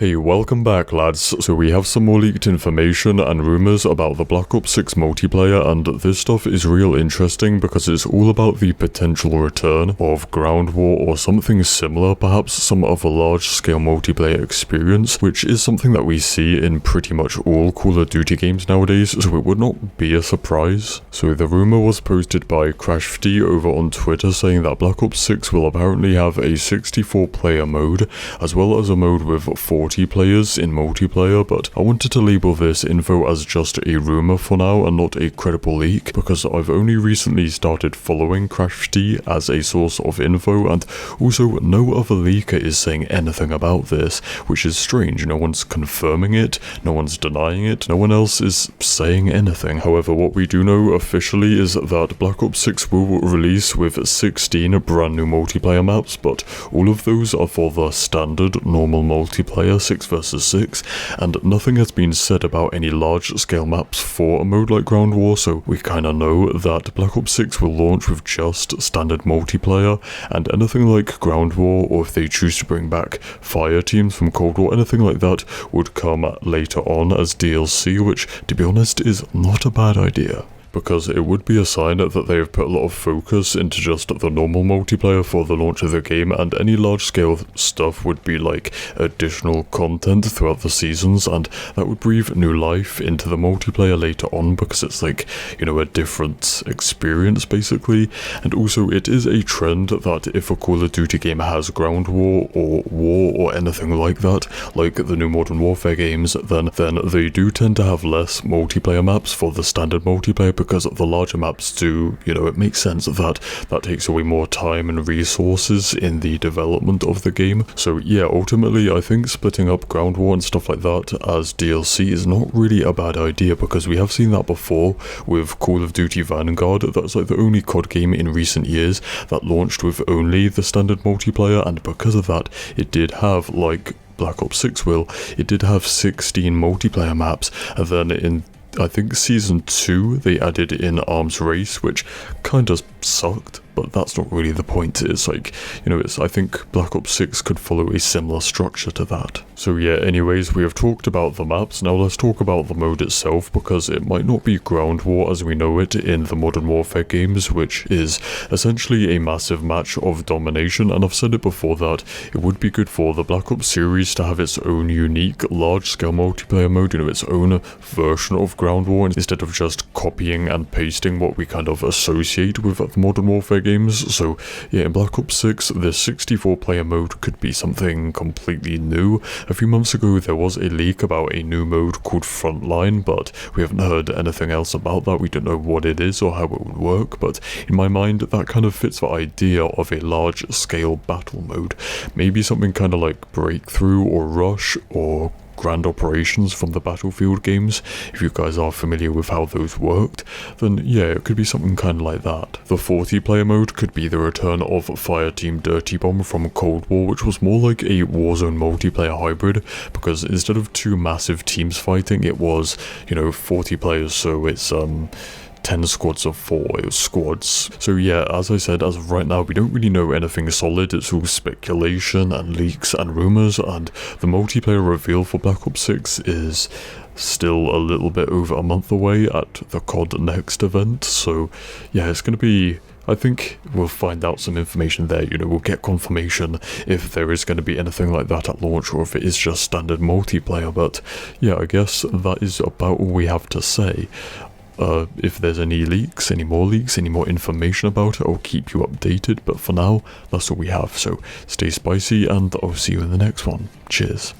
Hey, welcome back lads. So we have some more leaked information and rumours about the Black Ops 6 multiplayer, and this stuff is real interesting because it's all about the potential return of ground war or something similar, perhaps some other large scale multiplayer experience, which is something that we see in pretty much all Call of Duty games nowadays, so it would not be a surprise. So the rumour was posted by Crashfty over on Twitter saying that Black Ops 6 will apparently have a 64 player mode, as well as a mode with 40 players in multiplayer, but I wanted to label this info as just a rumour for now and not a credible leak, because I've only recently started following Crashfty as a source of info, and also no other leaker is saying anything about this, which is strange. No one's confirming it, no one's denying it, no one else is saying anything. However, what we do know officially is that Black Ops 6 will release with 16 brand new multiplayer maps, but all of those are for the standard normal multiplayer 6 versus 6, and nothing has been said about any large scale maps for a mode like Ground War, so we kinda know that Black Ops 6 will launch with just standard multiplayer, and anything like Ground War, or if they choose to bring back fire teams from Cold War, anything like that would come later on as DLC, which to be honest is not a bad idea, because it would be a sign that they have put a lot of focus into just the normal multiplayer for the launch of the game, and any large scale stuff would be like additional content throughout the seasons, and that would breathe new life into the multiplayer later on, because it's like, you know, a different experience basically. And also it is a trend that if a Call of Duty game has ground war or anything like that, like the new Modern Warfare games, then they do tend to have less multiplayer maps for the standard multiplayer, because the larger maps do, you know, it makes sense that takes away more time and resources in the development of the game. So yeah, ultimately I think splitting up ground war and stuff like that as DLC is not really a bad idea, because we have seen that before with Call of Duty Vanguard. That's like the only COD game in recent years that launched with only the standard multiplayer, and because of that it did have, like Black Ops 6 will, it did have 16 multiplayer maps, and then in I think season 2 they added in Arms Race, which kind of sucked, but that's not really the point. It's like, you know, I think Black Ops 6 could follow a similar structure to that. So yeah, anyways, we have talked about the maps, now let's talk about the mode itself, because it might not be ground war as we know it in the Modern Warfare games, which is essentially a massive match of domination, and I've said it before that it would be good for the Black Ops series to have its own unique large-scale multiplayer mode, you know, its own version of ground war, instead of just copying and pasting what we kind of associate with the Modern Warfare games. So yeah, in Black Ops 6, the 64 player mode could be something completely new. A few months ago there was a leak about a new mode called Frontline, but we haven't heard anything else about that. We don't know what it is or how it would work, but in my mind that kind of fits the idea of a large scale battle mode. Maybe something kind of like Breakthrough or Rush or Grand Operations from the Battlefield games. If you guys are familiar with how those worked, then yeah, it could be something kind of like that. The 40 player mode could be the return of Fireteam Dirty Bomb from Cold War, which was more like a Warzone multiplayer hybrid, because instead of two massive teams fighting, it was, you know, 40 players, so it's 10 squads of 4, it was squads. So yeah, as I said, as of right now we don't really know anything solid. It's all speculation and leaks and rumours, and the multiplayer reveal for Black Ops 6 is still a little bit over a month away at the COD Next event. So yeah, it's going to be, I think we'll find out some information there, you know, we'll get confirmation if there is going to be anything like that at launch, or if it is just standard multiplayer. But yeah, I guess that is about all we have to say. If there's any leaks, any more information about it, I'll keep you updated, but for now, that's all we have. So stay spicy, and I'll see you in the next one. Cheers.